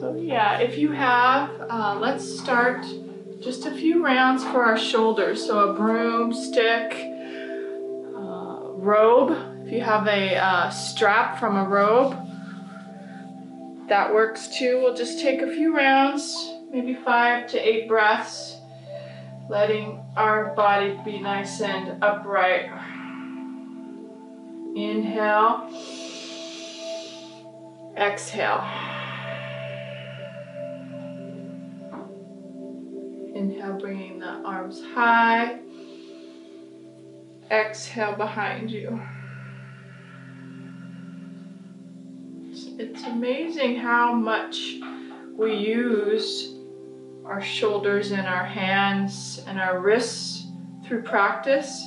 So yeah, if you have, let's start just a few rounds for our shoulders. So a broomstick, robe. If you have a strap from a robe, that works too. We'll just take a few rounds, maybe 5 to 8 breaths, letting our body be nice and upright. Inhale, exhale. Inhale, bringing the arms high. Exhale behind you. It's amazing how much we use our shoulders and our hands and our wrists through practice.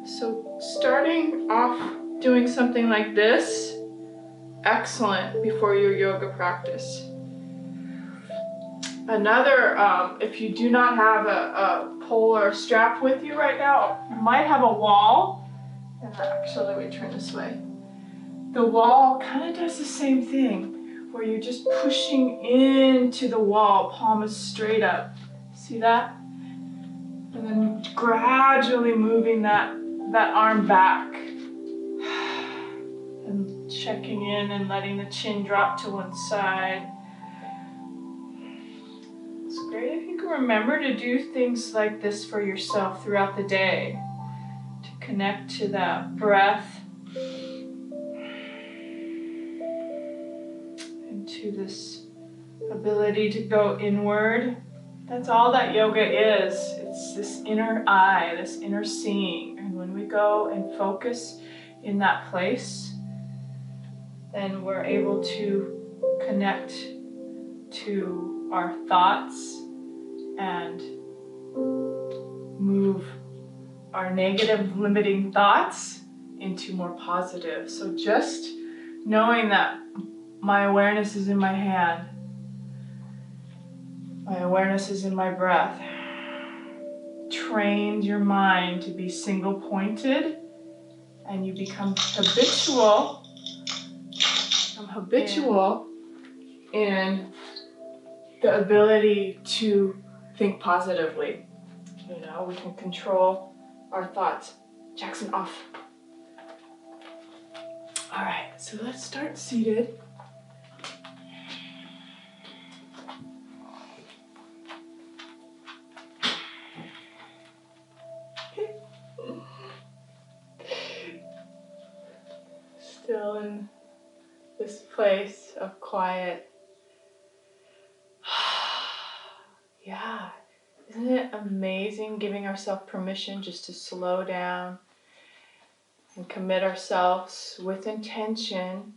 So starting off doing something like this, excellent before your yoga practice. Another, if you do not have a pole or a strap with you right now, you might have a wall. And actually, let me turn this way. The wall kind of does the same thing, where you're just pushing into the wall, palm is straight up. See that? And then gradually moving that arm back. And checking in and letting the chin drop to one side. It's great if you can remember to do things like this for yourself throughout the day, to connect to that breath and to this ability to go inward. That's all that yoga is. It's this inner eye, this inner seeing. And when we go and focus in that place, then we're able to connect to our thoughts and move our negative limiting thoughts into more positive. So just knowing that my awareness is in my hand, my awareness is in my breath, trains your mind to be single pointed, and you become habitual in the ability to think positively. You know, we can control our thoughts. Jackson, off. All right, so let's start seated. Still in this place of quiet. Yeah, isn't it amazing giving ourselves permission just to slow down and commit ourselves with intention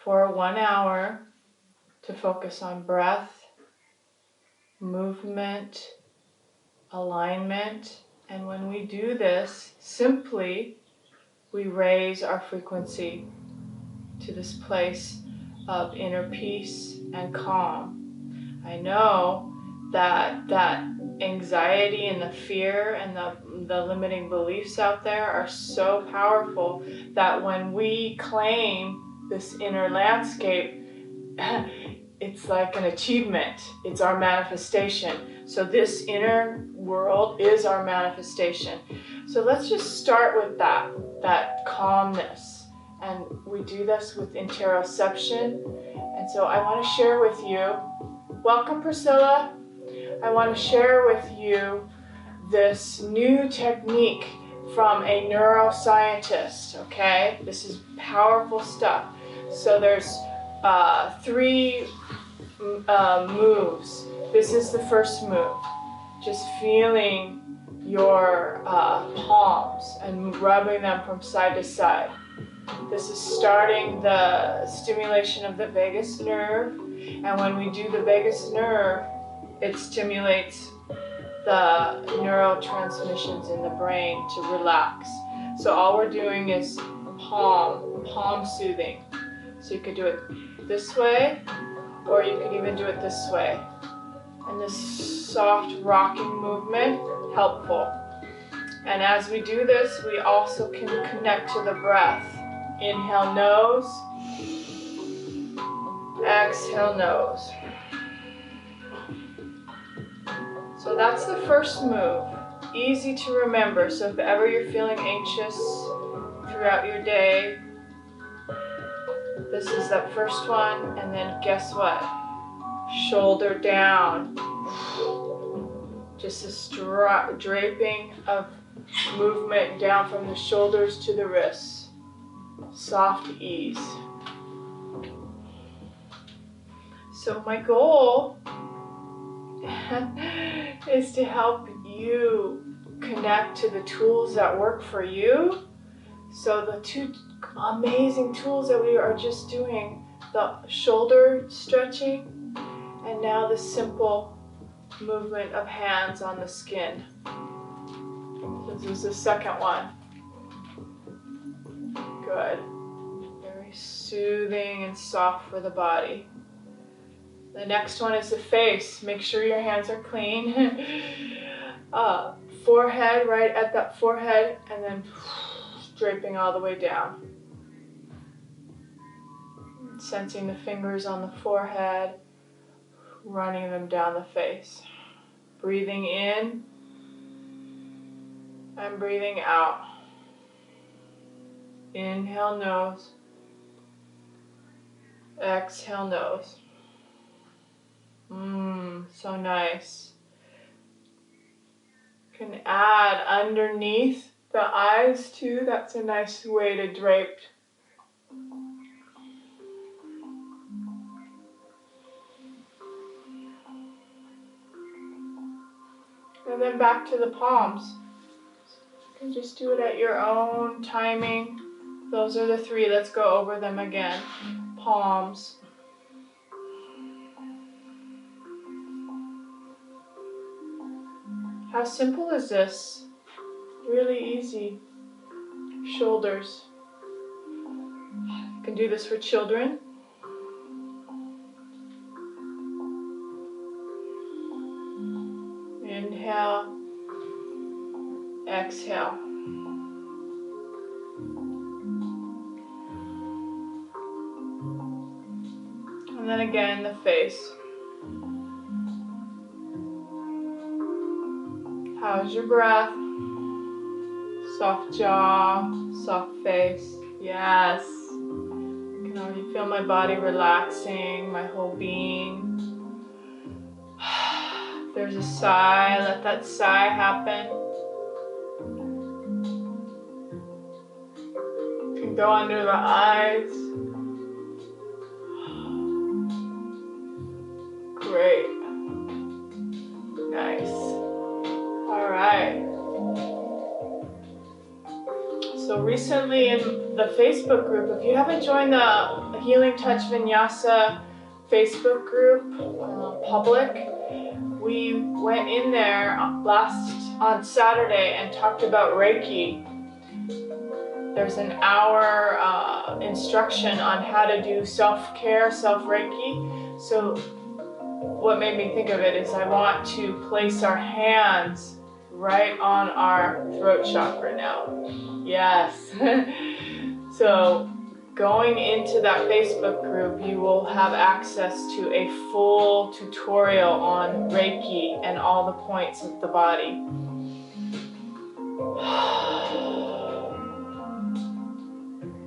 for 1 hour to focus on breath, movement, alignment. And when we do this, simply we raise our frequency to this place of inner peace and calm. I know that anxiety and the fear and the limiting beliefs out there are so powerful that when we claim this inner landscape, it's like an achievement. It's our manifestation. So this inner world is our manifestation. So let's just start with that calmness. And we do this with interoception. And so I want to share with you, welcome Priscilla. I want to share with you this new technique from a neuroscientist, okay? This is powerful stuff. So there's 3 moves. This is the first move. Just feeling your palms and rubbing them from side to side. This is starting the stimulation of the vagus nerve. And when we do the vagus nerve, it stimulates the neurotransmissions in the brain to relax. So all we're doing is palm soothing. So you could do it this way, or you can even do it this way. And this soft rocking movement, helpful. And as we do this, we also can connect to the breath. Inhale nose, Exhale, nose. So that's the first move. Easy to remember. So if ever you're feeling anxious throughout your day, this is that first one. And then guess what? Shoulder down. Just a draping of movement down from the shoulders to the wrists. Soft ease. So my goal is to help you connect to the tools that work for you. So the two amazing tools that we are just doing, the shoulder stretching and now the simple movement of hands on the skin. This is the second one. Good. Very soothing and soft for the body. The next one is the face. Make sure your hands are clean. Forehead, right at that forehead, and then draping all the way down. Sensing the fingers on the forehead, running them down the face. Breathing in and breathing out. Inhale, nose. Exhale, nose. So nice. You can add underneath the eyes too. That's a nice way to drape. And then back to the palms. You can just do it at your own timing. Those are the three. Let's go over them again. Palms. How simple is this? Really easy. Shoulders. You can do this for children. Inhale, exhale. And then again, the face. How's your breath? Soft jaw, soft face. Yes. I can already feel my body relaxing, my whole being. If there's a sigh, let that sigh happen. You can go under the eyes. Great. Nice. All right. So recently in the Facebook group, if you haven't joined the Healing Touch Vinyasa Facebook group, public, we went in there on Saturday and talked about Reiki. There's an hour instruction on how to do self-care, self-Reiki. So what made me think of it is I want to place our hands right on our throat chakra now. Yes. So going into that Facebook group, you will have access to a full tutorial on Reiki and all the points of the body.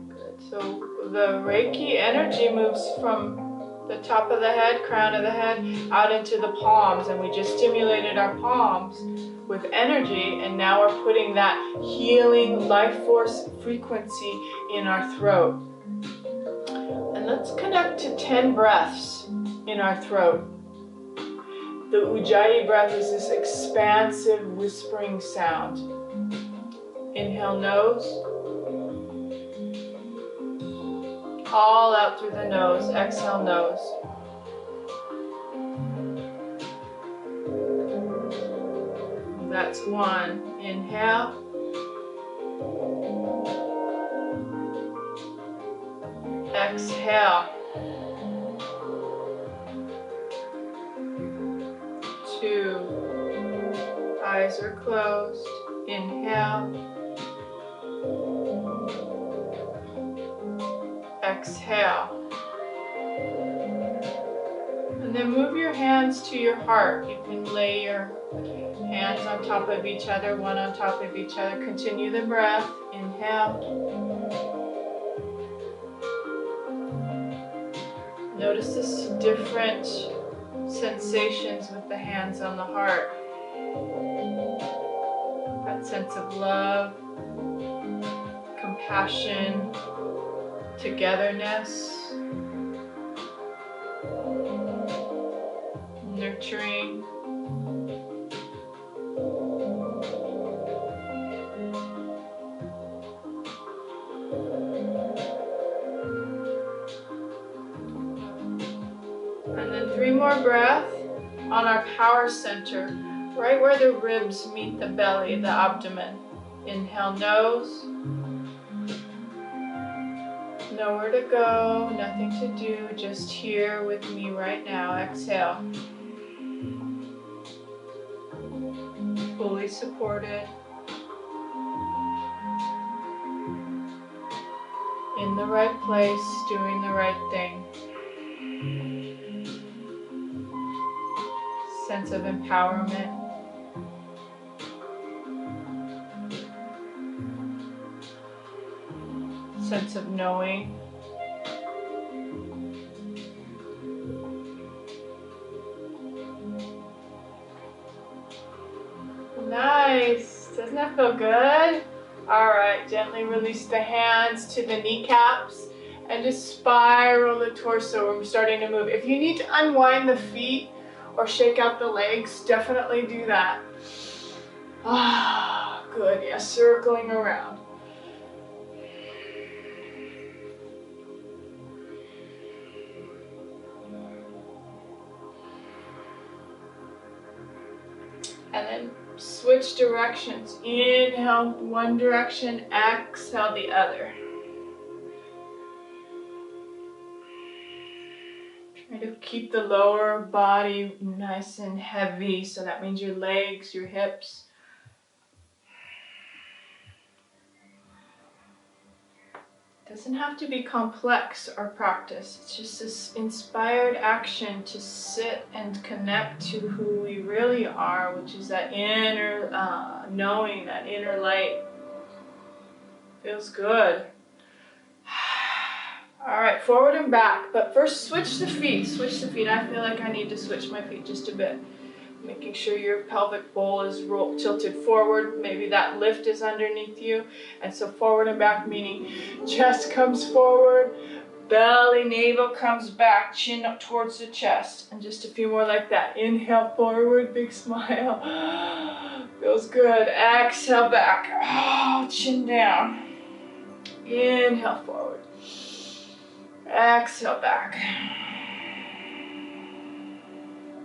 Good. So the Reiki energy moves from the top of the head, crown of the head, out into the palms, and we just stimulated our palms with energy, and now we're putting that healing life force frequency in our throat. And let's connect to 10 breaths in our throat. The Ujjayi breath is this expansive whispering sound. Inhale, nose. All out through the nose. Exhale, nose. That's one. Inhale. Exhale. 2. Eyes are closed. Inhale. Exhale. And then move your hands to your heart. You can lay your hands on top of each other, one on top of each other. Continue the breath. Inhale. Notice this different sensations with the hands on the heart. That sense of love, compassion, togetherness, nurturing. And then 3 more breaths on our power center, right where the ribs meet the belly, the abdomen. Inhale, nose. Nowhere to go, nothing to do, just here with me right now. Exhale. Fully supported. In the right place, doing the right thing. Sense of empowerment. Sense of knowing. Nice. Doesn't that feel good? All right, gently release the hands to the kneecaps and just spiral the torso. We're starting to move. If you need to unwind the feet or shake out the legs, definitely do that. Ah, good. Yeah, circling around. And then switch directions. Inhale one direction, exhale the other. Try to keep the lower body nice and heavy, so that means your legs, your hips. Doesn't have to be complex or practice. It's just this inspired action to sit and connect to who we really are, which is that inner knowing, that inner light. Feels good. All right, forward and back. But first, switch the feet. Switch the feet. I feel like I need to switch my feet just a bit. Making sure your pelvic bowl is tilted forward. Maybe that lift is underneath you. And so forward and back, meaning chest comes forward, belly, navel comes back, chin up towards the chest. And just a few more like that. Inhale forward, big smile. Feels good. Exhale back. Oh, chin down. Inhale forward. Exhale back.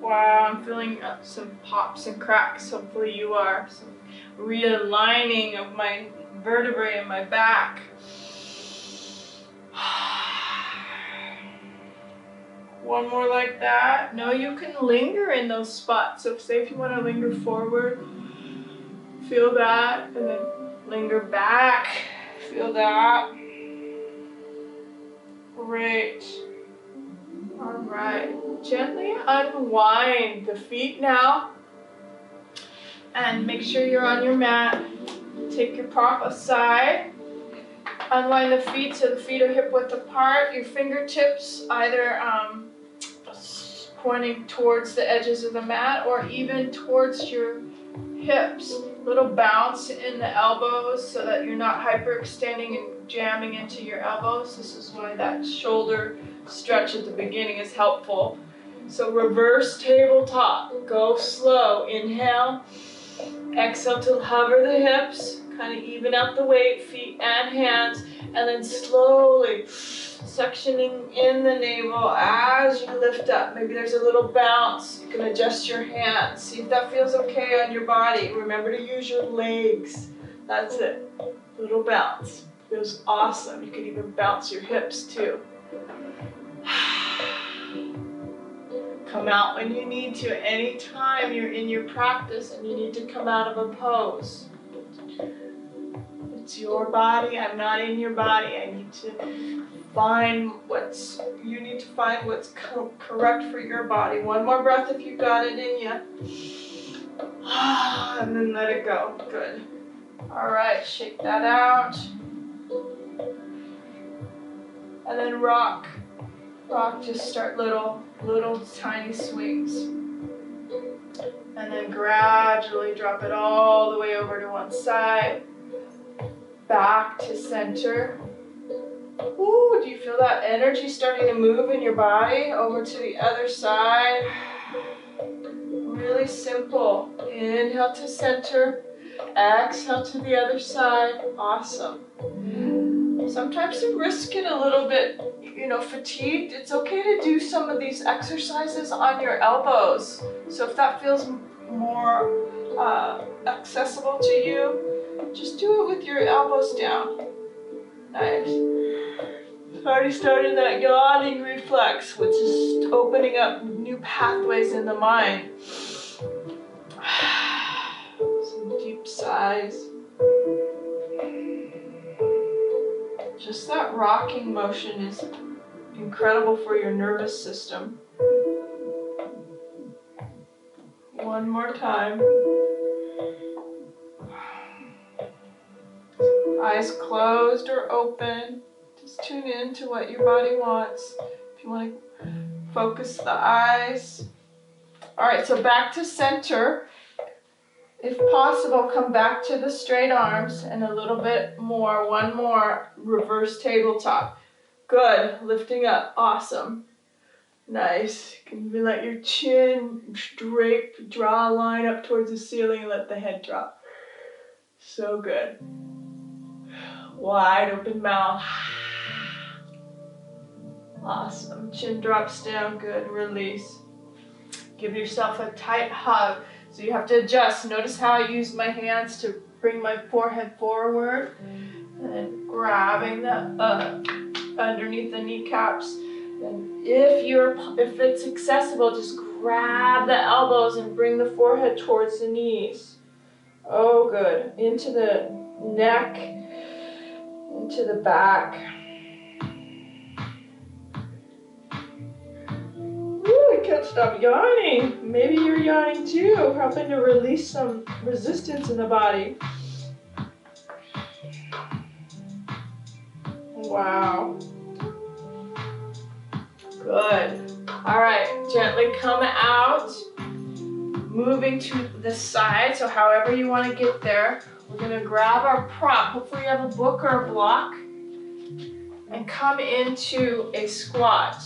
Wow, I'm feeling some pops and cracks. Hopefully you are. Some realigning of my vertebrae in my back. One more like that. No, you can linger in those spots. So say if you want to linger forward, feel that, and then linger back. Feel that. Great. All right. Gently unwind the feet now. And make sure you're on your mat. Take your prop aside. Unwind the feet so the feet are hip width apart. Your fingertips either pointing towards the edges of the mat or even towards your hips. Little bounce in the elbows so that you're not hyperextending and jamming into your elbows. This is why that shoulder stretch at the beginning is helpful. So reverse tabletop. Go slow. Inhale. Exhale to hover the hips. Kind of even out the weight, feet and hands. And then slowly suctioning in the navel as you lift up. Maybe there's a little bounce. You can adjust your hands. See if that feels okay on your body. Remember to use your legs. That's it. Little bounce. Feels awesome. You can even bounce your hips too. Come out when you need to. Anytime you're in your practice and you need to come out of a pose. It's your body. I'm not in your body. I need to you need to find what's correct for your body. One more breath if you got it in you. And then let it go. Good. All right, shake that out. And then rock. Rock, just start little tiny swings. And then gradually drop it all the way over to one side. Back to center. Ooh, do you feel that energy starting to move in your body? Over to the other side. Really simple. Inhale to center. Exhale to the other side. Awesome. Sometimes you risk it a little bit, fatigued. It's okay to do some of these exercises on your elbows. So if that feels more accessible to you, just do it with your elbows down. Nice. Already started that yawning reflex, which is opening up new pathways in the mind. Some deep sighs. Just that rocking motion is incredible for your nervous system. One more time. Eyes closed or open. Just tune in to what your body wants. If you want to focus the eyes. All right, so back to center. If possible, come back to the straight arms and a little bit more. One more reverse tabletop. Good, lifting up, awesome. Nice. Can you let your chin drape, draw a line up towards the ceiling and let the head drop. So good. Wide open mouth. Awesome. Chin drops down, good, release. Give yourself a tight hug. So you have to adjust. Notice how I used my hands to bring my forehead forward and then grabbing the underneath the kneecaps. Then if it's accessible, just grab the elbows and bring the forehead towards the knees. Oh, good. Into the neck, into the back. Can't stop yawning. Maybe you're yawning too, helping to release some resistance in the body. Wow. Good. All right, gently come out, moving to the side. So however you want to get there, we're going to grab our prop. Hopefully you have a book or a block, and come into a squat.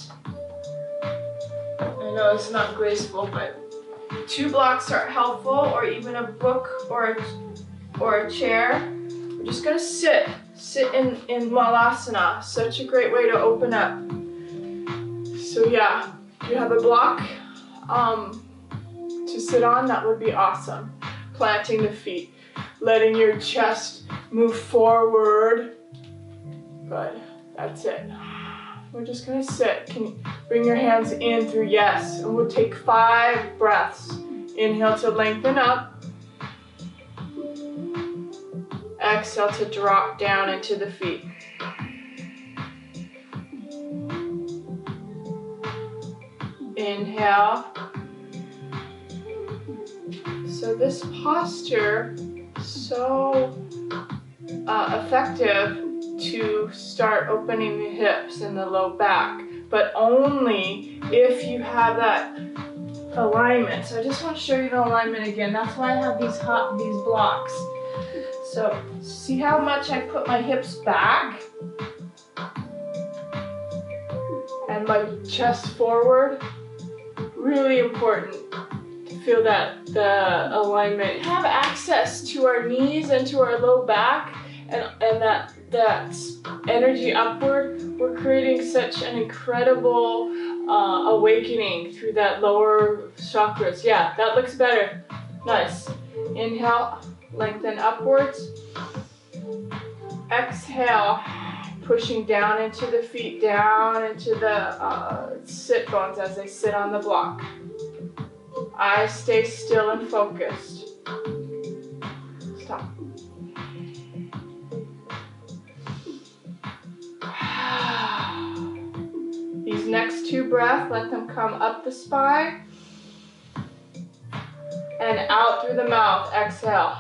I know it's not graceful, but 2 blocks are helpful, or even a book or a chair. We're just gonna sit in Malasana. Such a great way to open up. So yeah, if you have a block to sit on, that would be awesome. Planting the feet, letting your chest move forward. Good, that's it. We're just gonna sit. Can you bring your hands in through yes, and we'll take 5 breaths. Inhale to lengthen up. Exhale to drop down into the feet. Inhale. So this posture, so effective to start opening the hips and the low back, but only if you have that alignment. So I just want to show you the alignment again. That's why I have these blocks. So see how much I put my hips back and my chest forward? Really important to feel that the alignment. Have access to our knees and to our low back, and that energy upward. We're creating such an incredible awakening through that lower chakras. Yeah, that looks better. Nice. Inhale, lengthen upwards. Exhale, pushing down into the feet, down into the sit bones as they sit on the block. Eyes stay still and focused. Stop. These next two breaths, let them come up the spine and out through the mouth. Exhale.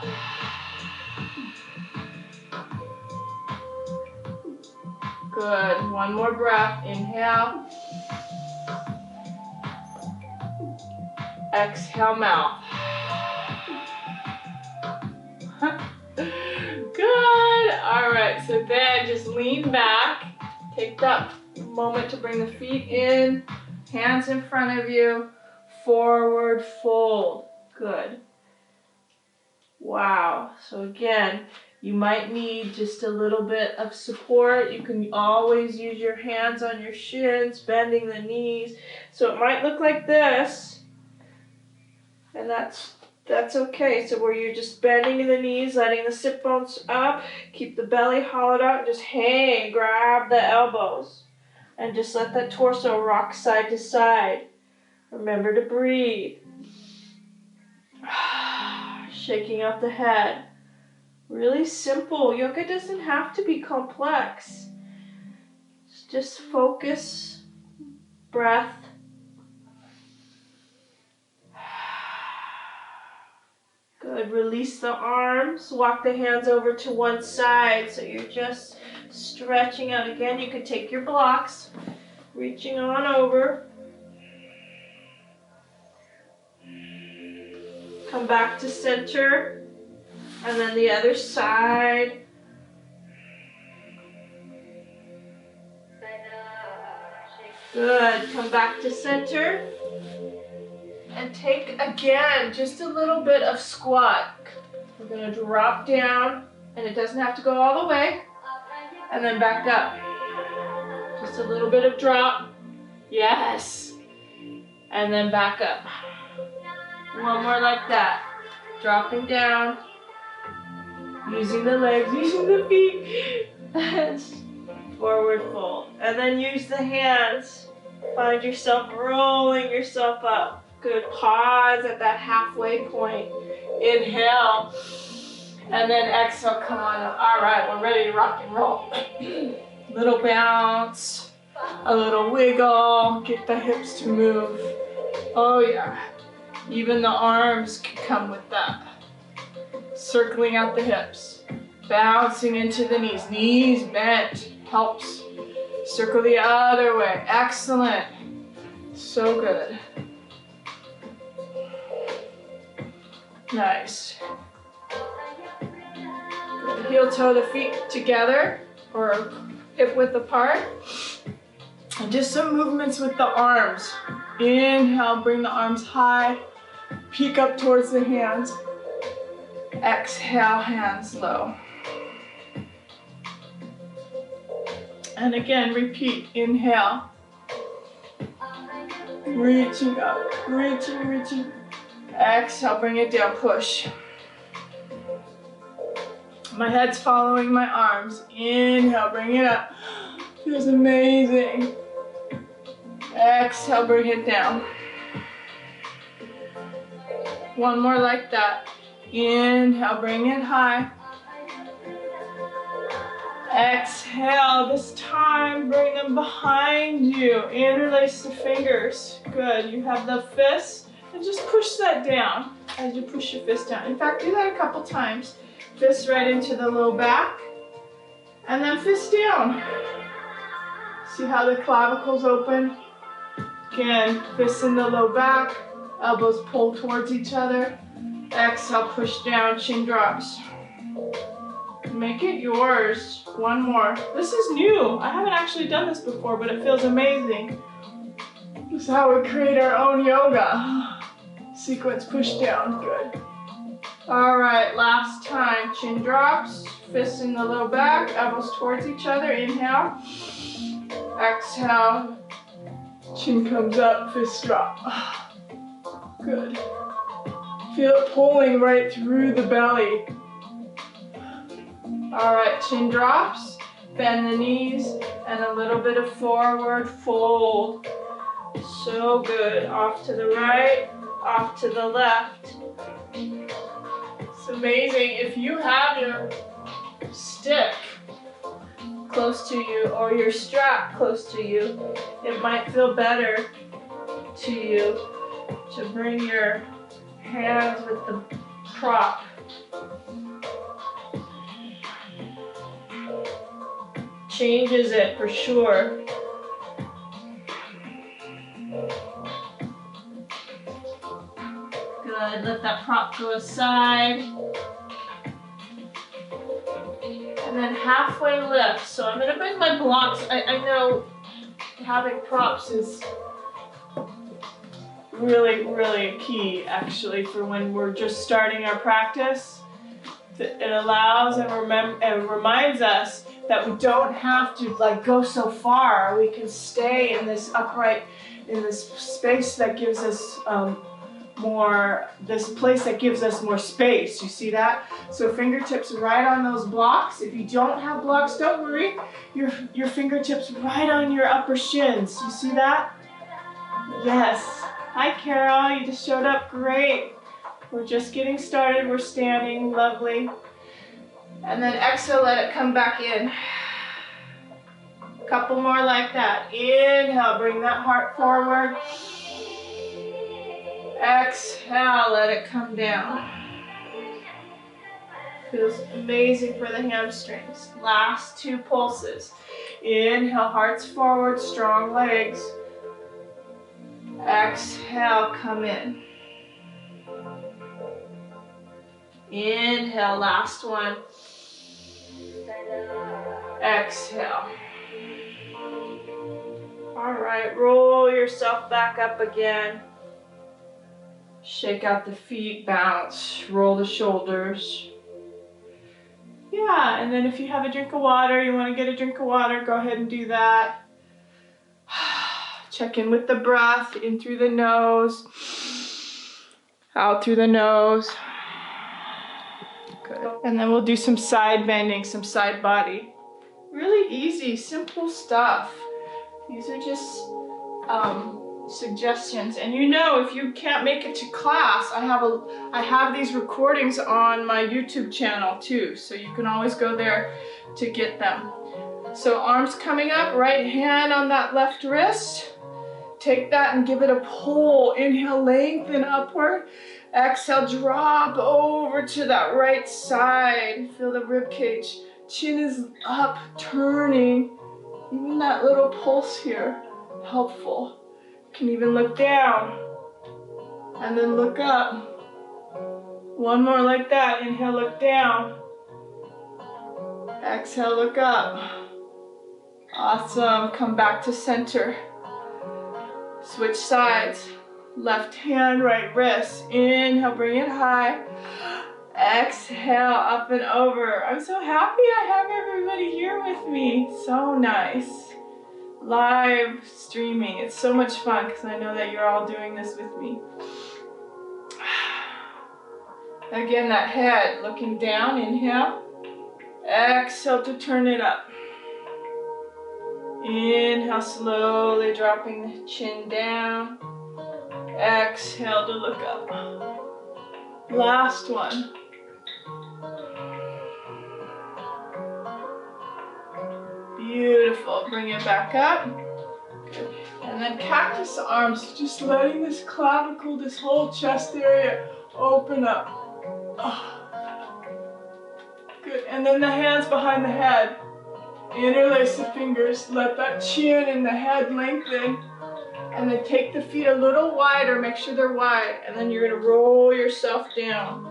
Good. One more breath. Inhale. Exhale, mouth. Good. All right, so then just lean back. Take that moment to bring the feet in, hands in front of you, forward fold. Good. Wow. So again, you might need just a little bit of support. You can always use your hands on your shins, bending the knees. So it might look like this, and that's okay. So where you're just bending the knees, letting the sit bones up, keep the belly hollowed out, and just hang, grab the elbows, and just let that torso rock side to side. Remember to breathe. Shaking out the head. Really simple. Yoga doesn't have to be complex. Just focus, breath. Good. Release the arms. Walk the hands over to one side so you're just stretching out. Again, you can take your blocks, reaching on over. Come back to center. And then the other side. Good. Come back to center. And take, again, just a little bit of squat. We're going to drop down, and it doesn't have to go all the way. And then back up. Just a little bit of drop. Yes. And then back up. One more like that. Dropping down. Using the legs, using the feet. And forward fold. And then use the hands. Find yourself rolling yourself up. Good. Pause at that halfway point. Inhale. And then exhale, come on up. All right, we're ready to rock and roll. Little bounce. A little wiggle. Get the hips to move. Oh yeah. Even the arms can come with that. Circling out the hips. Bouncing into the knees. Knees bent. Helps. Circle the other way. Excellent. So good. Nice. Good. Heel toe the feet together or hip width apart. And just some movements with the arms. Inhale, bring the arms high. Peek up towards the hands. Exhale, hands low. And again, repeat. Inhale. Reaching up, reaching. Exhale, bring it down, push. My head's following my arms. Inhale, bring it up. Feels amazing. Exhale, bring it down. One more like that. Inhale, bring it high. Exhale, this time bring them behind you. Interlace the fingers. Good, you have the fists, and just push that down as you push your fist down. In fact, do that a couple times. Fist right into the low back, and then fist down. See how the clavicles open? Again, fists in the low back, elbows pull towards each other. Exhale, push down, chin drops. Make it yours. One more. This is new. I haven't actually done this before, but it feels amazing. This is how we create our own yoga. Sequence push down. Good. All right, last time. Chin drops, fists in the low back, elbows towards each other. Inhale. Exhale. Chin comes up, fist drop. Good. Feel it pulling right through the belly. All right, chin drops, bend the knees, and a little bit of forward fold. So good. Off to the right, off to the left. It's amazing. If you have your stick, close to you or your strap close to you, it might feel better to you to bring your hands with the prop. Changes it for sure. Good, let that prop go aside. And then halfway lift. So I'm gonna bring my blocks. I know having props is really, really key actually for when we're just starting our practice. It allows and reminds us that we don't have to like go so far. We can stay in this upright, in this space that gives us this place that gives us more space. You see that? So fingertips right on those blocks. If you don't have blocks, don't worry. Your fingertips right on your upper shins. You see that? Yes. Hi, Carol. You just showed up. Great. We're just getting started. We're standing. Lovely. And then exhale, let it come back in. A couple more like that. Inhale, bring that heart forward. Exhale, let it come down. Feels amazing for the hamstrings. Last 2 pulses. Inhale, hearts forward, strong legs. Exhale, come in. Inhale, last one. Exhale. All right, roll yourself back up again. Shake out the feet, bounce, roll the shoulders. Yeah, and then if you have a drink of water, you want to get a drink of water, go ahead and do that. Check in with the breath, in through the nose, out through the nose. Good. And then we'll do some side bending, some side body. Really easy, simple stuff. These are just suggestions. And you know, if you can't make it to class, I have these recordings on my YouTube channel too, so you can always go there to get them. So arms coming up, right hand on that left wrist. Take that and give it a pull. Inhale, lengthen upward. Exhale, drop over to that right side. Feel the rib cage. Chin is up, turning. Even that little pulse here, helpful. You can even look down and then look up. One more like that. Inhale, look down. Exhale, look up. Awesome. Come back to center. Switch sides. Left hand, right wrist. Inhale, bring it high. Exhale, up and over. I'm so happy I have everybody here with me. So nice. Live streaming. It's so much fun because I know that you're all doing this with me. Again, that head looking down. Inhale. Exhale to turn it up. Inhale, slowly dropping the chin down. Exhale to look up. Last one. Beautiful. Bring it back up. Good. And then cactus arms, just letting this clavicle, this whole chest area open up. Oh. Good. And then the hands behind the head. Interlace the fingers. Let that chin and the head lengthen. And then take the feet a little wider. Make sure they're wide. And then you're going to roll yourself down.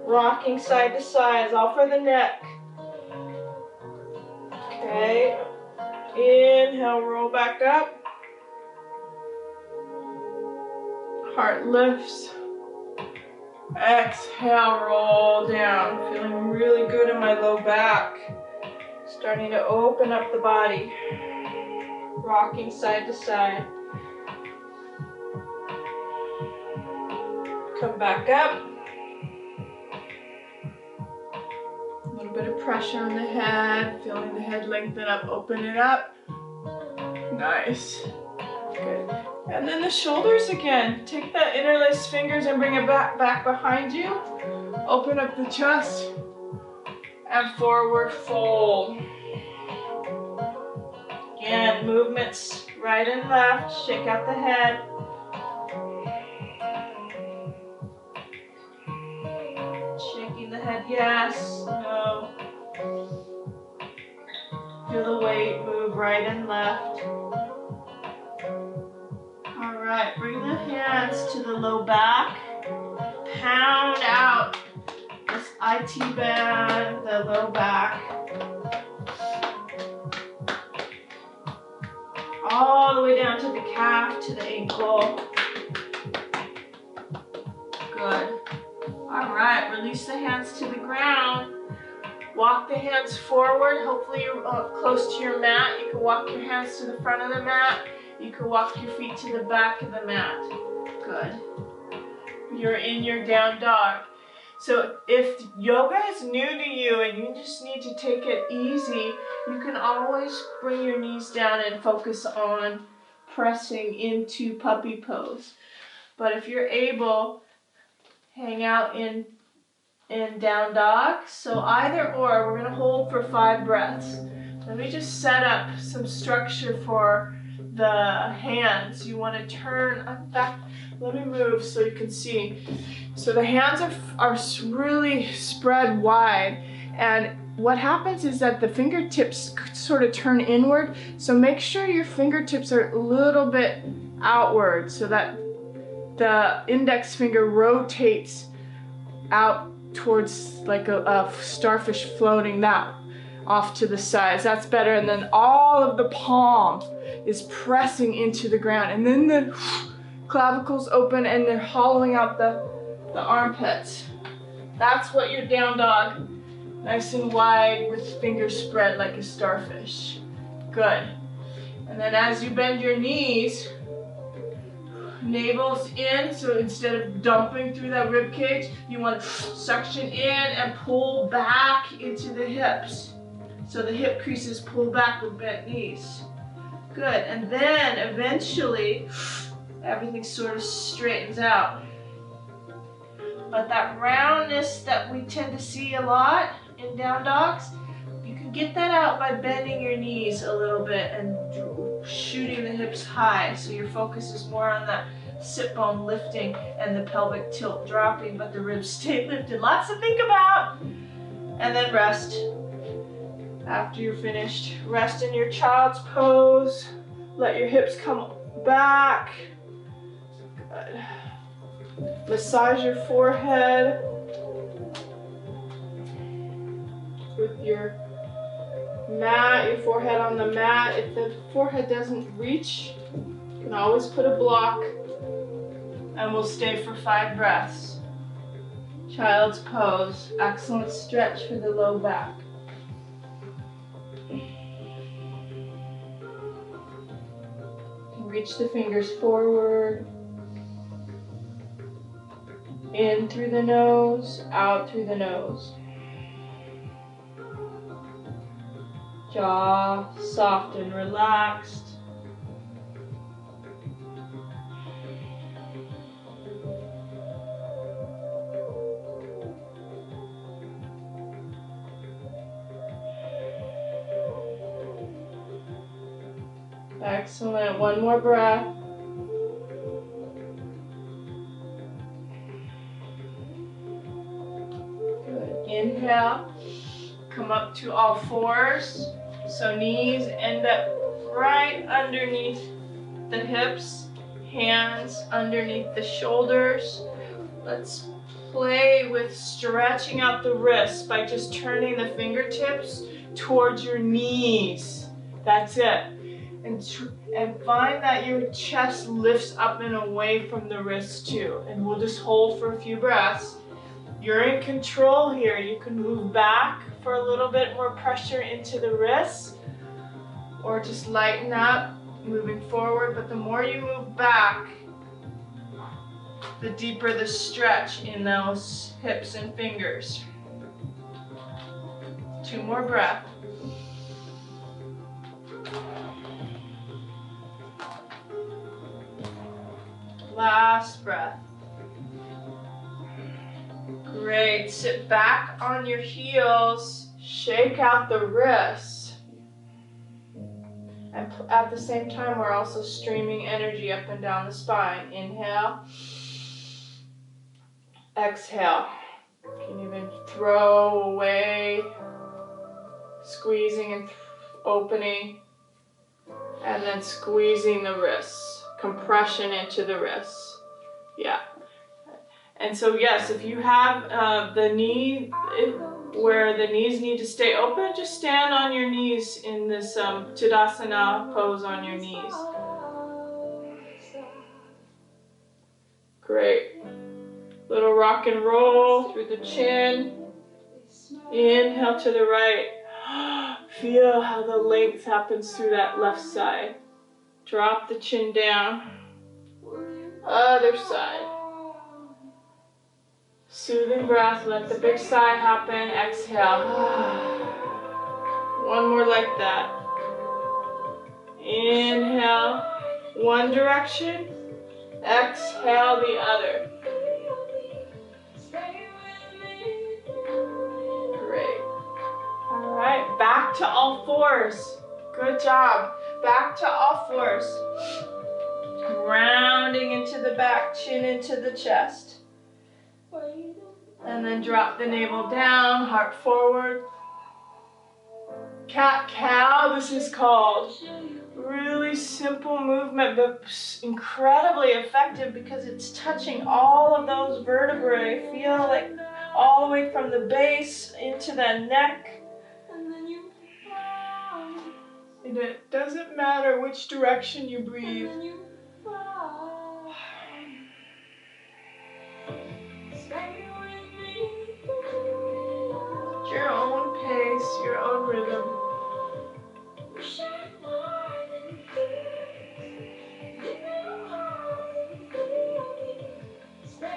Rocking side to side, all for the neck. Okay. Inhale, roll back up. Heart lifts. Exhale, roll down. Feeling really good in my low back. Starting to open up the body. Rocking side to side. Come back up. A little bit of pressure on the head. Feeling the head lengthen up. Open it up. Nice. Good. And then the shoulders again. Take the interlaced fingers and bring it back behind you. Open up the chest. and forward fold. Again, movements right and left. Shake out the head. Shaking the head, yes, no. Feel the weight move right and left. All right, bring the hands to the low back. Pound out this IT band, the low back. All the way down to the calf, to the ankle. Good. All right, release the hands to the ground. Walk the hands forward. Hopefully you're close to your mat. You can walk your hands to the front of the mat. You can walk your feet to the back of the mat. Good. You're in your down dog. So if yoga is new to you and you just need to take it easy, you can always bring your knees down and focus on pressing into puppy pose. But if you're able, hang out in down dog. So either or, we're gonna hold for 5 breaths. Let me just set up some structure for the hands. You wanna turn back. Let me move so you can see. So the hands are really spread wide, and what happens is that the fingertips sort of turn inward. So make sure your fingertips are a little bit outward so that the index finger rotates out towards like a starfish floating that off to the sides. That's better. And then all of the palm is pressing into the ground, and then the clavicles open and they're hollowing out the armpits. That's what your down dog, nice and wide with fingers spread like a starfish. Good. And then as you bend your knees, navel's in, so instead of dumping through that rib cage, you want to suction in and pull back into the hips. So the hip creases pull back with bent knees. Good. And then eventually everything sort of straightens out. But that roundness that we tend to see a lot in down dogs, you can get that out by bending your knees a little bit and shooting the hips high, so your focus is more on that sit bone lifting and the pelvic tilt dropping, but the ribs stay lifted. Lots to think about. And then rest. After you're finished, rest in your child's pose. Let your hips come back. Good. Massage your forehead with your mat, your forehead on the mat. If the forehead doesn't reach, you can always put a block, and we'll stay for 5 breaths. Child's pose, excellent stretch for the low back. Reach the fingers forward. In through the nose, out through the nose. Jaw soft and relaxed. Excellent. One more breath. Good. Inhale. Come up to all fours. So knees end up right underneath the hips. Hands underneath the shoulders. Let's play with stretching out the wrists by just turning the fingertips towards your knees. That's it. And find that your chest lifts up and away from the wrists too. And we'll just hold for a few breaths. You're in control here. You can move back for a little bit more pressure into the wrists, or just lighten up, moving forward. But the more you move back, the deeper the stretch in those hips and fingers. 2 more breaths. Last breath. Great. Sit back on your heels. Shake out the wrists. And at the same time, we're also streaming energy up and down the spine. Inhale. Exhale. You can even throw away, squeezing and opening, and then squeezing the wrists. Compression into the wrists. Yeah. And so yes, if you have the knee, where the knees need to stay open, just stand on your knees in this Tadasana pose on your knees. Great. Little rock and roll through the chin. Inhale to the right. Feel how the length happens through that left side. Drop the chin down. Other side. Soothing breath, let the big sigh happen. Exhale. One more like that. Inhale, one direction. Exhale, the other. Great. All right, back to all fours. Good job. Back to all fours. Rounding into the back, chin into the chest. And then drop the navel down, heart forward. Cat-cow, this is called. Really simple movement, but incredibly effective because it's touching all of those vertebrae. Feel like all the way from the base into the neck. And it doesn't matter which direction you breathe. Your own pace, your own rhythm.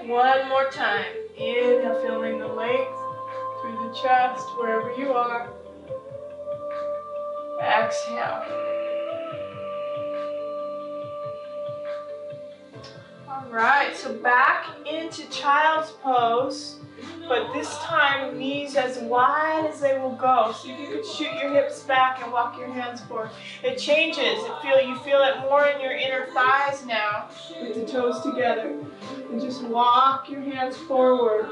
One more time. Inhale, feeling the length through the chest, wherever you are. Exhale. All right, so back into child's pose. But this time, knees as wide as they will go. So you could shoot your hips back and walk your hands forward. It changes. You feel it more in your inner thighs now with the toes together. And just walk your hands forward.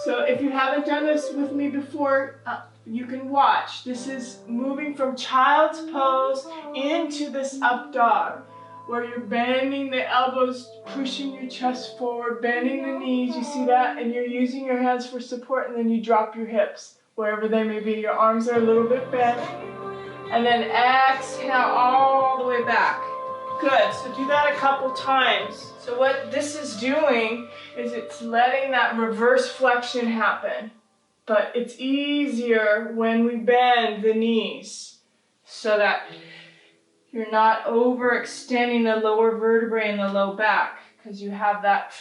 So if you haven't done this with me before, you can watch. This is moving from child's pose into this up dog, where you're bending the elbows, pushing your chest forward, bending the knees, you see that? And you're using your hands for support, and then you drop your hips, wherever they may be. Your arms are a little bit bent. And then exhale all the way back. Good, so do that a couple times. So what this is doing is it's letting that reverse flexion happen. But it's easier when we bend the knees so that you're not overextending the lower vertebrae in the low back, because you have that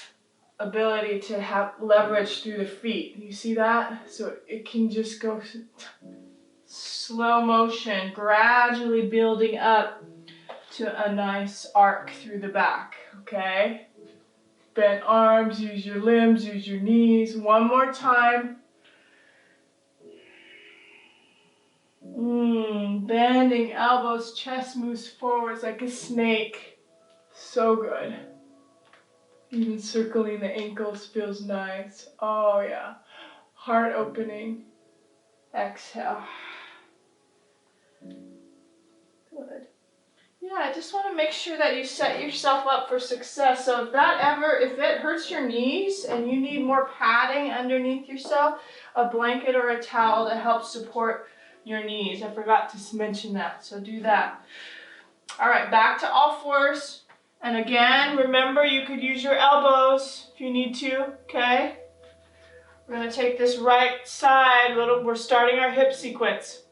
ability to have leverage through the feet. You see that? So it can just go slow motion, gradually building up to a nice arc through the back, okay? Bent arms, use your limbs, use your knees. One more time. Bending elbows, chest moves forwards like a snake. So good. Even circling the ankles feels nice. Oh yeah. Heart opening. Exhale. Good. Yeah, I just want to make sure that you set yourself up for success. So if it hurts your knees and you need more padding underneath yourself, a blanket or a towel to help support your knees. I forgot to mention that, so do that. All right, back to all fours. And again, remember you could use your elbows if you need to, okay? We're gonna take this right side, we're starting our hip sequence.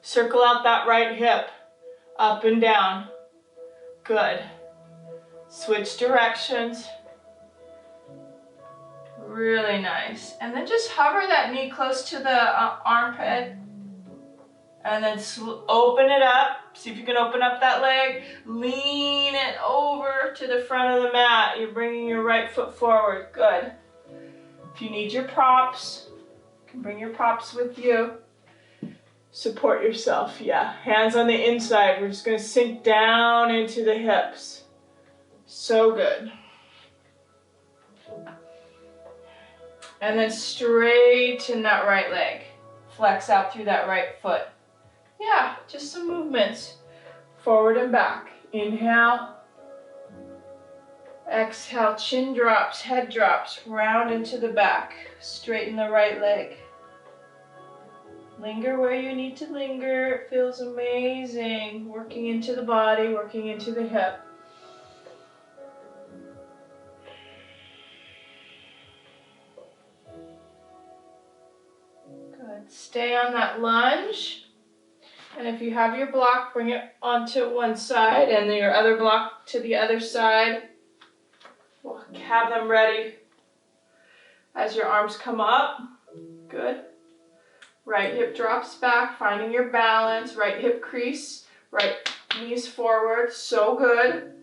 Circle out that right hip, up and down. Good. Switch directions. Really nice. And then just hover that knee close to the armpit. And then open it up. See if you can open up that leg. Lean it over to the front of the mat. You're bringing your right foot forward. Good. If you need your props, you can bring your props with you. Support yourself. Yeah. Hands on the inside. We're just going to sink down into the hips. So good. And then straighten that right leg. Flex out through that right foot. Yeah, just some movements. Forward and back. Inhale. Exhale, chin drops, head drops, round into the back. Straighten the right leg. Linger where you need to linger. It feels amazing. Working into the body, working into the hip. Good. Stay on that lunge. And if you have your block, bring it onto one side and then your other block to the other side. We'll have them ready as your arms come up. Good. Right hip drops back, finding your balance. Right hip crease, right knees forward. So good.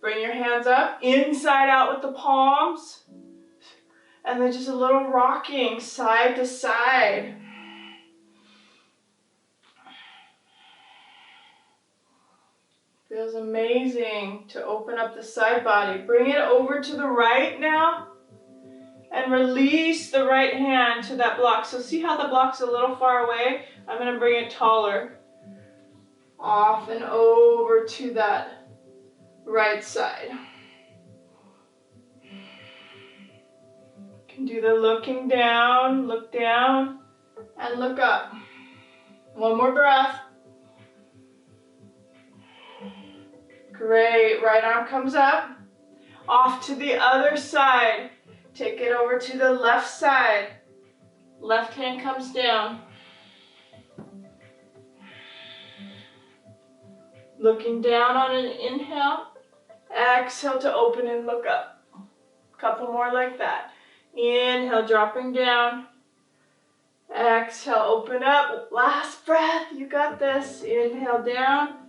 Bring your hands up, inside out with the palms. And then just a little rocking side to side. Feels amazing to open up the side body. Bring it over to the right now and release the right hand to that block. So see how the block's a little far away? I'm going to bring it taller. Off and over to that right side. You can do the looking down, look down, and look up. One more breath. Great, right arm comes up, off to the other side. Take it over to the left side. Left hand comes down. Looking down on an inhale. Exhale to open and look up. Couple more like that. Inhale, dropping down. Exhale, open up. Last breath, you got this. Inhale down.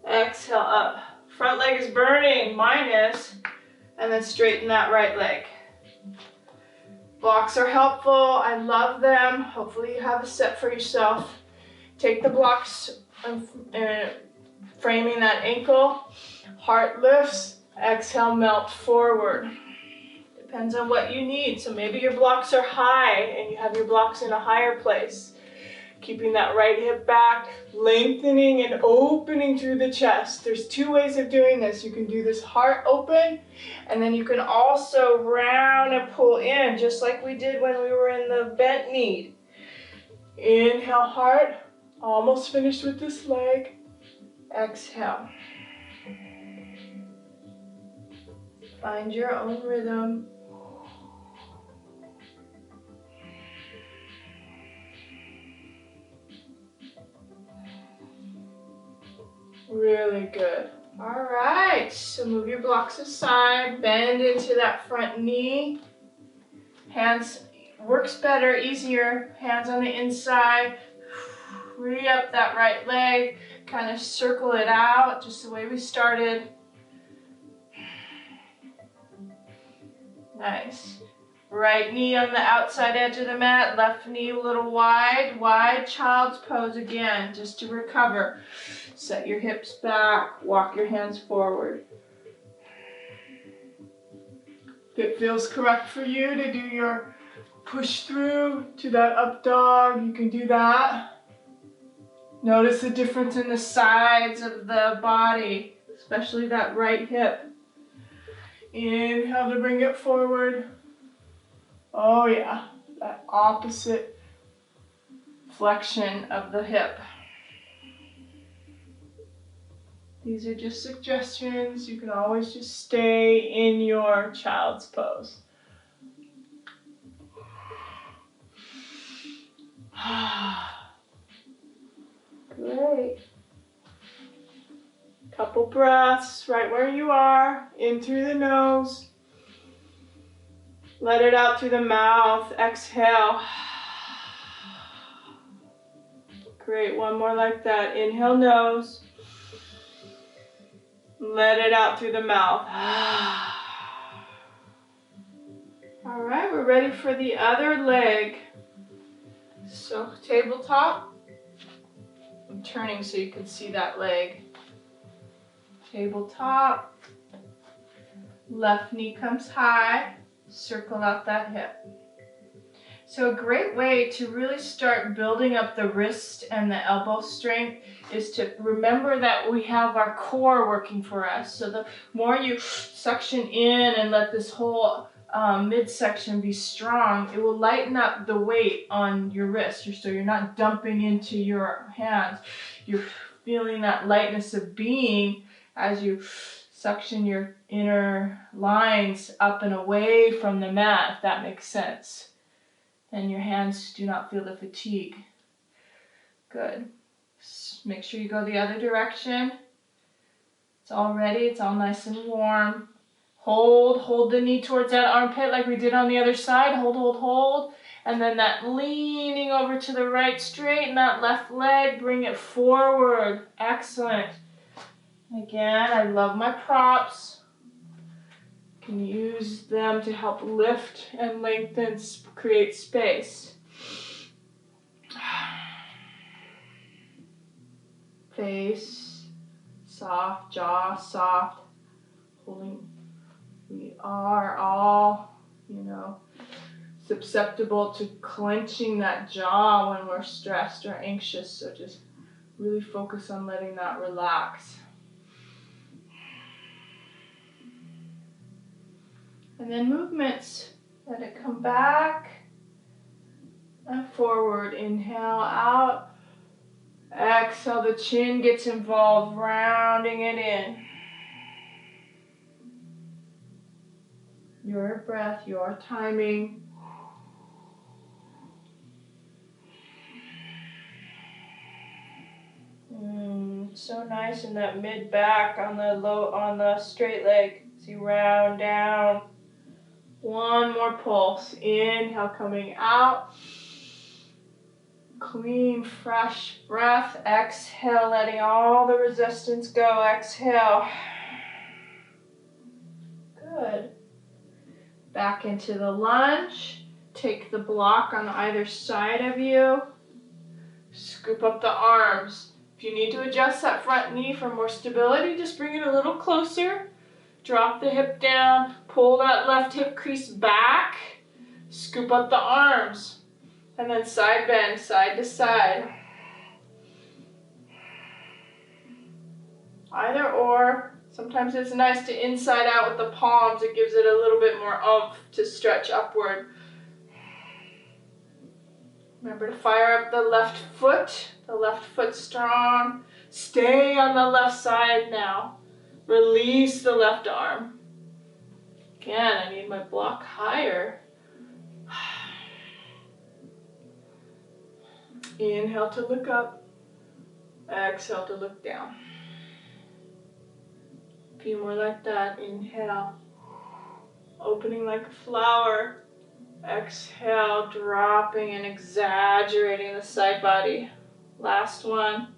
Exhale up. Front leg is burning, mine is. And then straighten that right leg. Blocks are helpful, I love them. Hopefully you have a set for yourself. Take the blocks and framing that ankle. Heart lifts, exhale, melt forward. Depends on what you need. So maybe your blocks are high and you have your blocks in a higher place. Keeping that right hip back, lengthening and opening through the chest. There's two ways of doing this. You can do this heart open, and then you can also round and pull in, just like we did when we were in the bent knee. Inhale, heart. Almost finished with this leg. Exhale. Find your own rhythm. Really good. All right, so move your blocks aside, bend into that front knee. Hands, works better, easier. Hands on the inside. Free up that right leg. Kind of circle it out, just the way we started. Nice. Right knee on the outside edge of the mat, left knee a little wide. Wide child's pose again, just to recover. Set your hips back, walk your hands forward. If it feels correct for you to do your push through to that up dog, you can do that. Notice the difference in the sides of the body, especially that right hip. Inhale to bring it forward. Oh yeah, that opposite flexion of the hip. These are just suggestions. You can always just stay in your child's pose. Great. Couple breaths right where you are, in through the nose. Let it out through the mouth. Exhale. Great, one more like that. Inhale, nose. Let it out through the mouth. All right, we're ready for the other leg. So tabletop. I'm turning so you can see that leg. Tabletop. Left knee comes high. Circle out that hip. So a great way to really start building up the wrist and the elbow strength is to remember that we have our core working for us. So the more you suction in and let this whole midsection be strong, it will lighten up the weight on your wrist. So you're not dumping into your hands. You're feeling that lightness of being as you suction your inner lines up and away from the mat, if that makes sense. And your hands do not feel the fatigue. Good. Make sure you go the other direction. It's all ready, it's all nice and warm. Hold the knee towards that armpit like we did on the other side. Hold. And then that leaning over to the right, straighten that left leg, bring it forward. Excellent. Again, I love my props. Can use them to help lift and lengthen, create space. Face, soft, jaw, soft. Holding, we are all, susceptible to clenching that jaw when we're stressed or anxious. So just really focus on letting that relax. And then movements. Let it come back and forward. Inhale out. Exhale, the chin gets involved, rounding it in. Your breath, your timing. So nice in that mid back on the straight leg. So you round down. One more pulse. Inhale, coming out. Clean, fresh breath. Exhale, letting all the resistance go. Exhale. Good. Back into the lunge. Take the block on either side of you. Scoop up the arms. If you need to adjust that front knee for more stability, just bring it a little closer. Drop the hip down. Pull that left hip crease back. Scoop up the arms. And then side bend, side to side. Either or. Sometimes it's nice to inside out with the palms. It gives it a little bit more oomph to stretch upward. Remember to fire up the left foot strong. Stay on the left side now. Release the left arm. Again, I need my block higher. Inhale to look up. Exhale to look down. A few more like that. Inhale. Opening like a flower. Exhale, dropping and exaggerating the side body. Last one.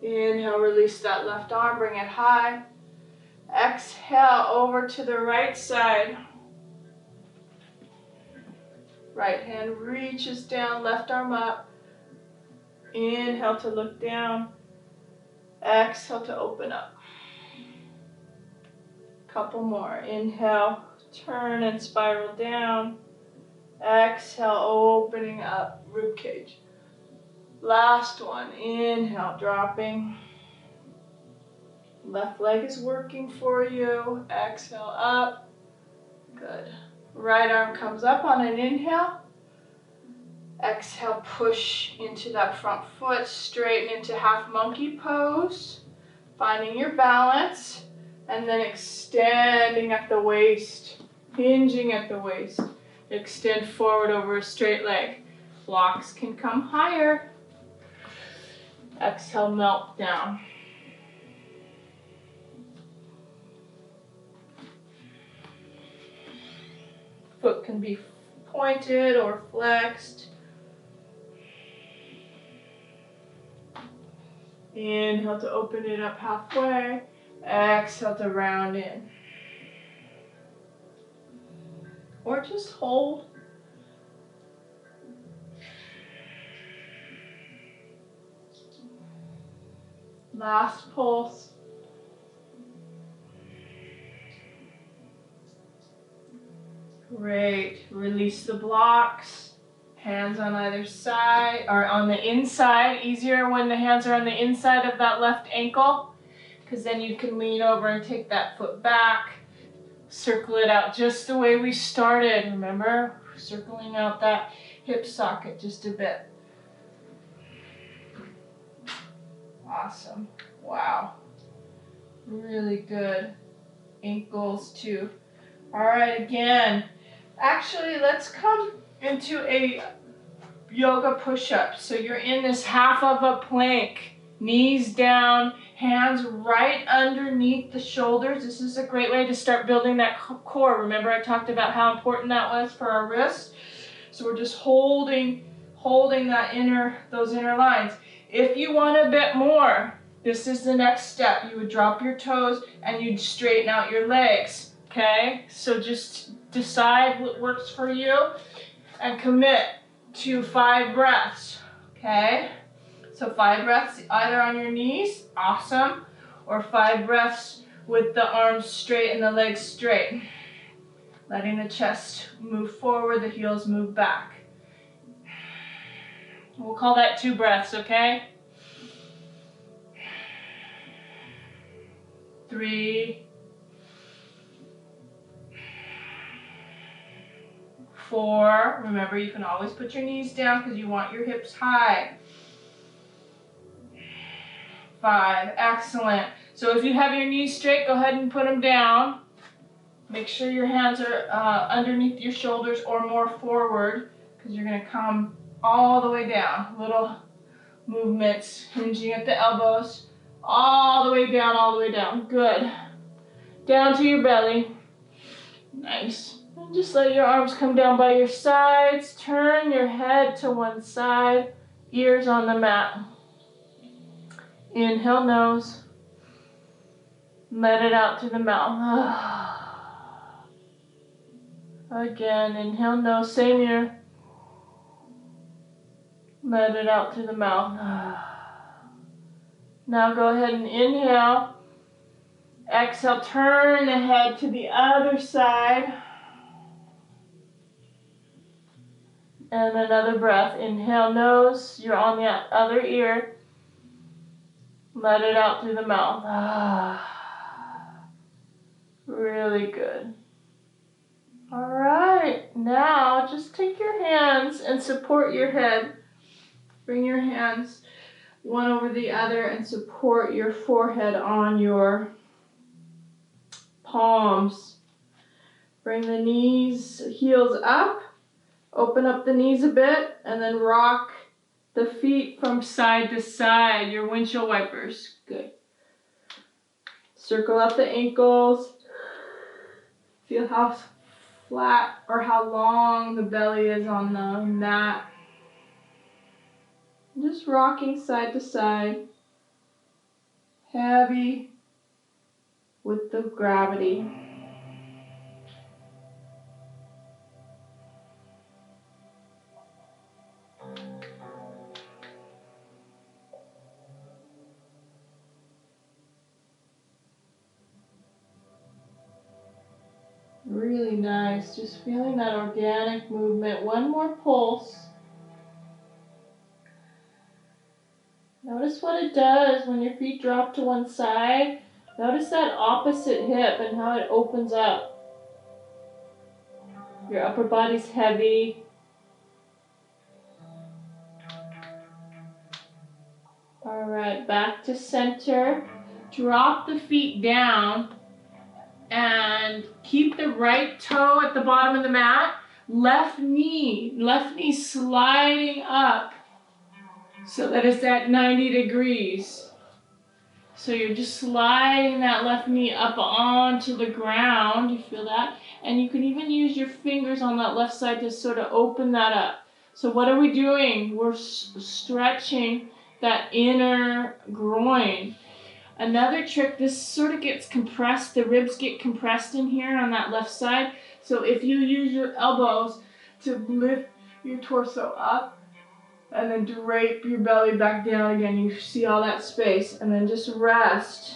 Inhale, release that left arm, bring it high. Exhale, over to the right side. Right hand reaches down, left arm up. Inhale to look down. Exhale to open up. Couple more. Inhale, turn and spiral down. Exhale, opening up, rib cage. Last one. Inhale, dropping. Left leg is working for you. Exhale, up. Good. Right arm comes up on an inhale. Exhale, push into that front foot, straighten into half monkey pose. Finding your balance. And then extending at the waist, hinging at the waist. Extend forward over a straight leg. Blocks can come higher. Exhale, melt down. foot can be pointed or flexed. Inhale to open it up halfway. Exhale to round in. Or just hold. Last pulse. Great. Release the blocks. Hands on either side, or on the inside. Easier when the hands are on the inside of that left ankle, because then you can lean over and take that foot back. Circle it out just the way we started. Remember? Circling out that hip socket just a bit. Awesome. Wow. Really good. Ankles too. All right, again. Actually, let's come into a yoga push-up. So you're in this half of a plank. Knees down, hands right underneath the shoulders. This is a great way to start building that core. Remember I talked about how important that was for our wrists? So we're just holding those inner lines. If you want a bit more, this is the next step. You would drop your toes and you'd straighten out your legs, okay? So just decide what works for you and commit to 5 breaths, okay? So 5 breaths either on your knees, awesome, or 5 breaths with the arms straight and the legs straight. Letting the chest move forward, the heels move back. We'll call that 2 breaths, okay? 3, 4. Remember, you can always put your knees down because you want your hips high. 5, excellent. So if you have your knees straight, go ahead and put them down. Make sure your hands are underneath your shoulders or more forward, because you're going to come all the way down. Little movements, hinging at the elbows, all the way down, all the way down. Good. Down to your belly. Nice. And just let your arms come down by your sides. Turn your head to one side, ears on the mat. Inhale, nose. Let it out to the mouth. Again, inhale, nose, same ear. Let it out to the mouth. Now go ahead and inhale. Exhale, turn the head to the other side. And another breath. Inhale, nose, you're on the other ear. Let it out through the mouth. Really good. All right, now just take your hands and support your head. Bring your hands one over the other and support your forehead on your palms. Bring the knees, heels up. Open up the knees a bit and then rock the feet from side to side, your windshield wipers. Good. Circle up the ankles. Feel how flat or how long the belly is on the mat. Just rocking side to side. Heavy with the gravity. Really nice, just feeling that organic movement. One more pulse. Notice what it does when your feet drop to one side. Notice that opposite hip and how it opens up. Your upper body's heavy. All right, back to center. Drop the feet down. And keep the right toe at the bottom of the mat. Left knee sliding up so that it's at 90 degrees. So you're just sliding that left knee up onto the ground. You feel that? And you can even use your fingers on that left side to sort of open that up. So what are we doing? We're stretching that inner groin. Another trick, this sort of gets compressed, the ribs get compressed in here on that left side. So if you use your elbows to lift your torso up and then drape your belly back down again, you see all that space, and then just rest.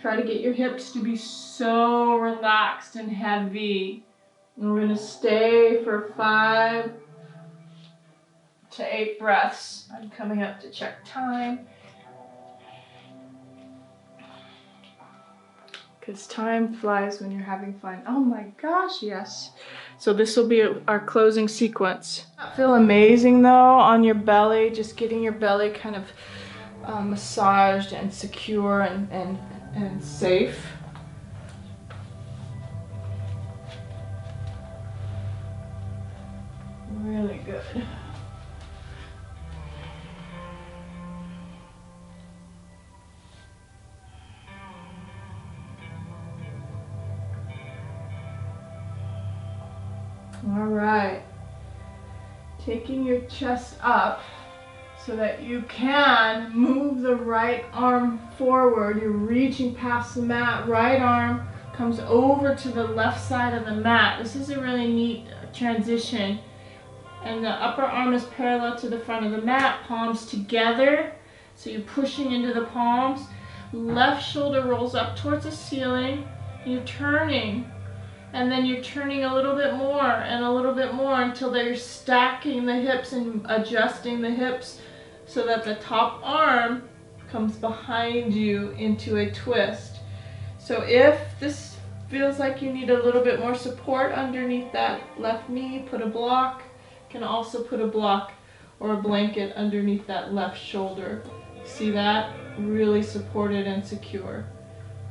Try to get your hips to be so relaxed and heavy. And we're gonna stay for 5 to 8 breaths. I'm coming up to check time. Because time flies when you're having fun. Oh my gosh, yes. So this will be our closing sequence. Feel amazing though on your belly, just getting your belly kind of massaged and secure and safe. Really good. All right, taking your chest up so that you can move the right arm forward. You're reaching past the mat. Right arm comes over to the left side of the mat. This is a really neat transition. And the upper arm is parallel to the front of the mat, palms together. So you're pushing into the palms. Left shoulder rolls up towards the ceiling. You're turning. And then you're turning a little bit more and a little bit more until you're stacking the hips and adjusting the hips so that the top arm comes behind you into a twist. So if this feels like you need a little bit more support underneath that left knee, put a block. You can also put a block or a blanket underneath that left shoulder. See that? Really supported and secure.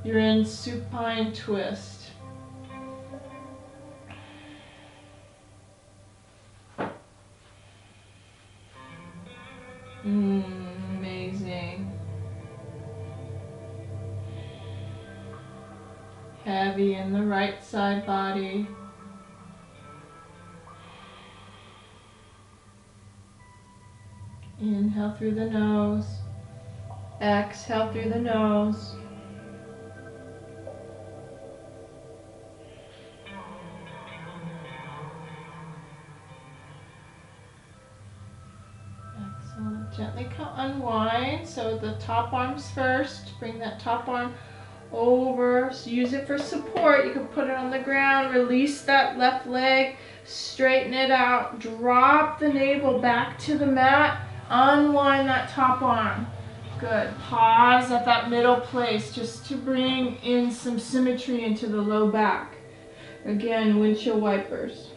You're in supine twist. Amazing. Heavy in the right side body. Inhale through the nose. Exhale through the nose. Gently unwind, so the top arms first. Bring that top arm over, so use it for support. You can put it on the ground, release that left leg, straighten it out, drop the navel back to the mat, unwind that top arm. Good. Pause at that middle place just to bring in some symmetry into the low back. Again, windshield wipers.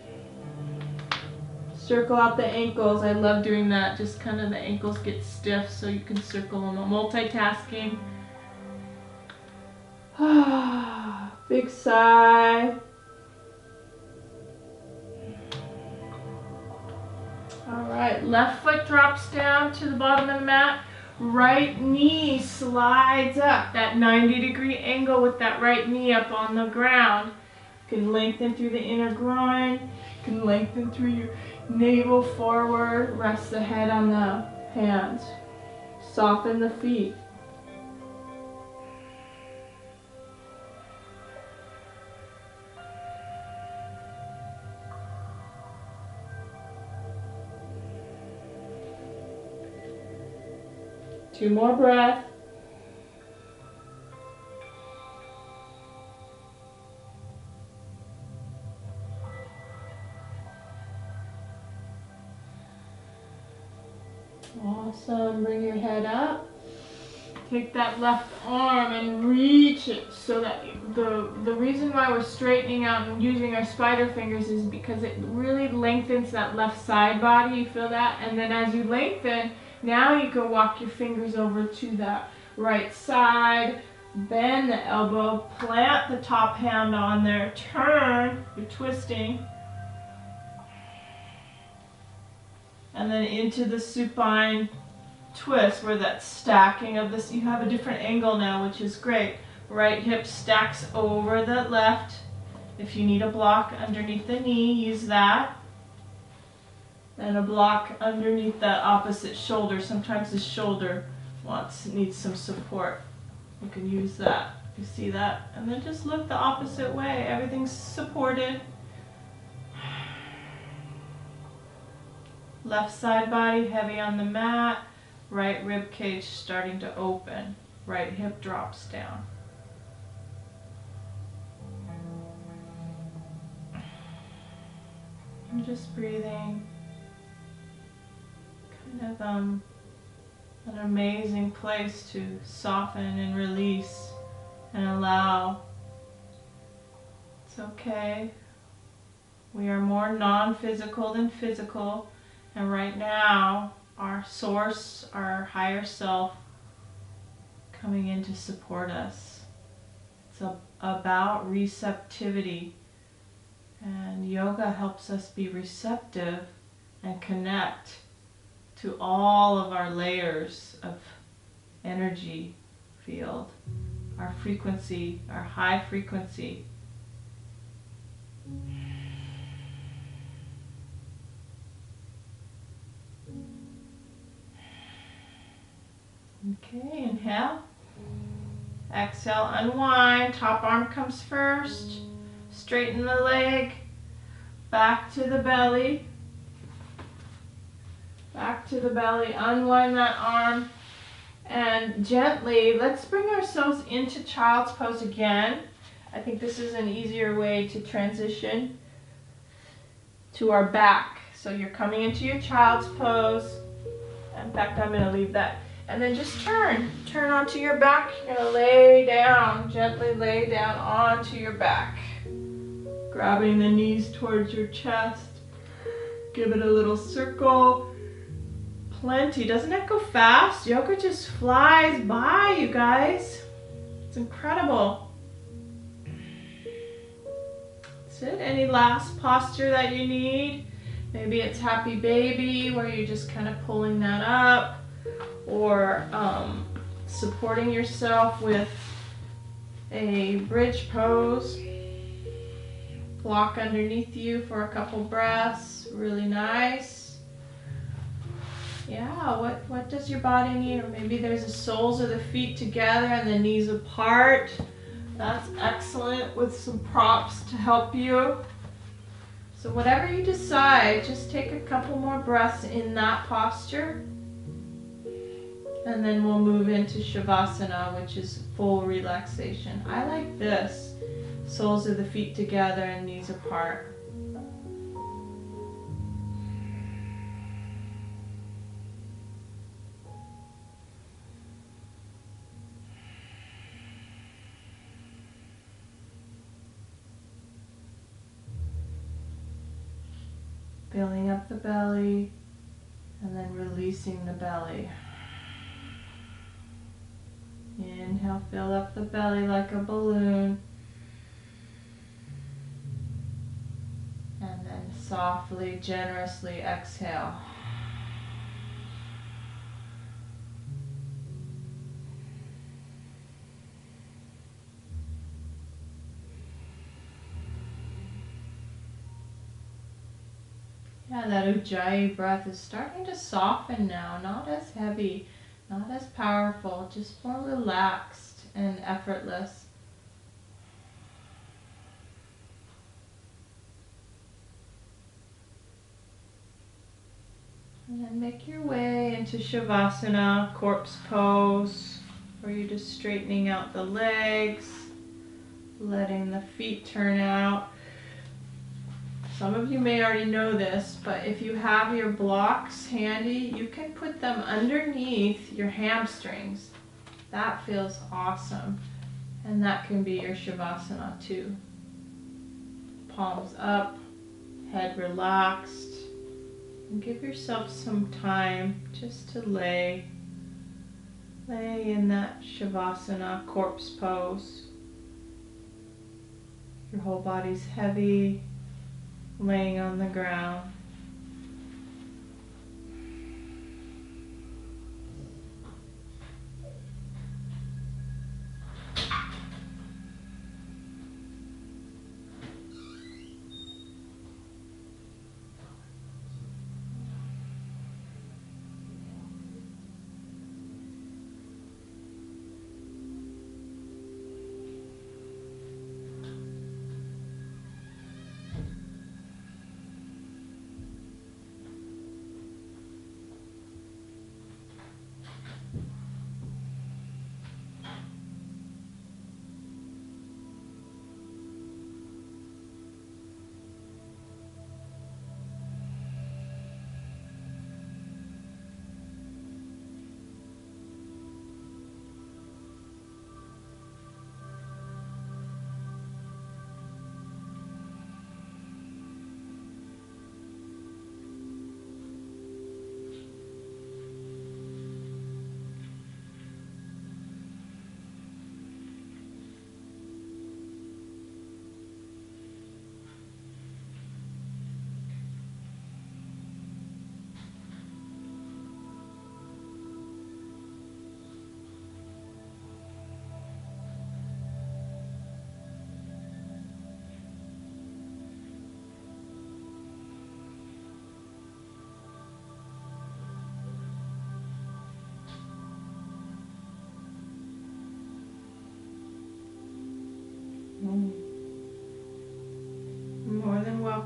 Circle out the ankles. I love doing that. Just kind of the ankles get stiff so you can circle them. Multitasking. Big sigh. All right, left foot drops down to the bottom of the mat. Right knee slides up. That 90-degree angle with that right knee up on the ground. You can lengthen through the inner groin. You can lengthen through your navel forward, rest the head on the hands. Soften the feet. Two more breaths. Awesome. Bring your head up. Take that left arm and reach it so that the reason why we're straightening out and using our spider fingers is because it really lengthens that left side body. You feel that? And then as you lengthen, now you can walk your fingers over to that right side, bend the elbow, plant the top hand on there, turn, you're twisting, and then into the supine twist where that stacking of this, you have a different angle now, which is great. Right hip stacks over the left. If you need a block underneath the knee, use that. And a block underneath that opposite shoulder. Sometimes the shoulder needs some support. You can use that. You see that? And then just look the opposite way. Everything's supported. Left side body heavy on the mat. Right rib cage starting to open. Right hip drops down. And just breathing. Kind of an amazing place to soften and release and allow. It's okay. We are more non-physical than physical. And right now, our source, our higher self, coming in to support us. It's about receptivity. And yoga helps us be receptive and connect to all of our layers of energy field, our frequency, our high frequency. Okay, inhale. Exhale, unwind. Top arm comes first. Straighten the leg. Back to the belly. Back to the belly. Unwind that arm. And gently, let's bring ourselves into child's pose again. I think this is an easier way to transition to our back. So you're coming into your child's pose. In fact, I'm going to leave that. And then just turn onto your back. You're going to lay down, gently lay down onto your back. Grabbing the knees towards your chest. Give it a little circle. Plenty. Doesn't it go fast? Yoga just flies by, you guys. It's incredible. That's it. Any last posture that you need? Maybe it's happy baby, where you're just kind of pulling that up. Or supporting yourself with a bridge pose. Block underneath you for a couple breaths. Really nice. Yeah, what does your body need? Or maybe there's the soles of the feet together and the knees apart. That's excellent, with some props to help you. So whatever you decide, just take a couple more breaths in that posture. And then we'll move into Shavasana, which is full relaxation. I like this. Soles of the feet together and knees apart. Filling up the belly and then releasing the belly. Inhale, fill up the belly like a balloon. And then softly, generously exhale. Yeah, that Ujjayi breath is starting to soften now, not as heavy. Not as powerful, just more relaxed and effortless. And then make your way into Shavasana, corpse pose, where you're just straightening out the legs, letting the feet turn out. Some of you may already know this, but if you have your blocks handy, you can put them underneath your hamstrings. That feels awesome. And that can be your Shavasana too. Palms up, head relaxed. And give yourself some time just to lay in that Shavasana corpse pose. Your whole body's heavy. Laying on the ground.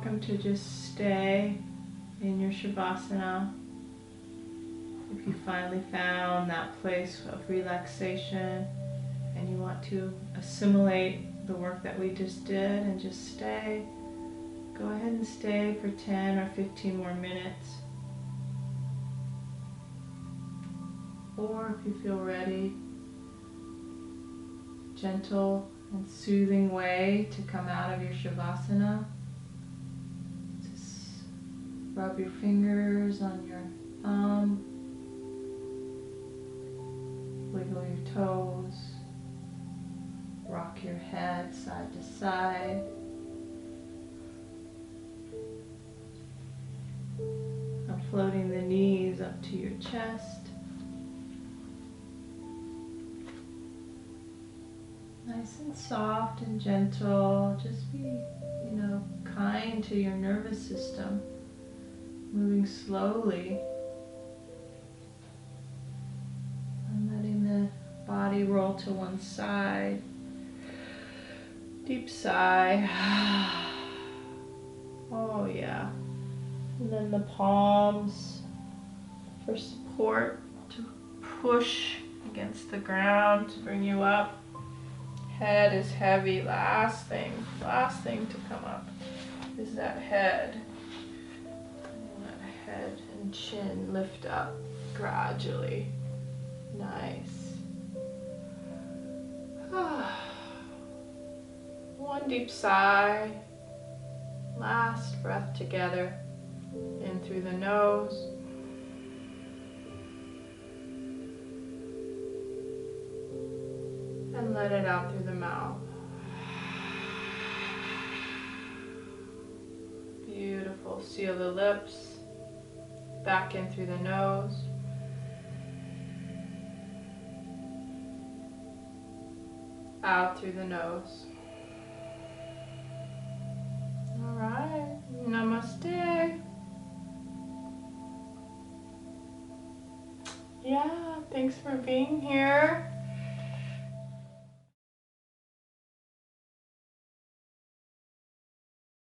welcome to just stay in your Shavasana. If you finally found that place of relaxation and you want to assimilate the work that we just did and just stay, go ahead and stay for 10 or 15 more minutes. Or if you feel ready, gentle and soothing way to come out of your Shavasana. Just rub your fingers on your thumb, wiggle your toes, rock your head side to side. And floating the knees up to your chest. Nice and soft and gentle. Just be, kind to your nervous system. Moving slowly. And letting the body roll to one side. Deep sigh. Oh yeah. And then the palms for support to push against the ground to bring you up. Head is heavy. Last thing to come up is that head. And that head and chin lift up gradually. Nice. One deep sigh. Last breath together. In through the nose. And let it out through the mouth. Beautiful. Seal the lips. Back in through the nose. Out through the nose. All right. Namaste. Yeah, thanks for being here.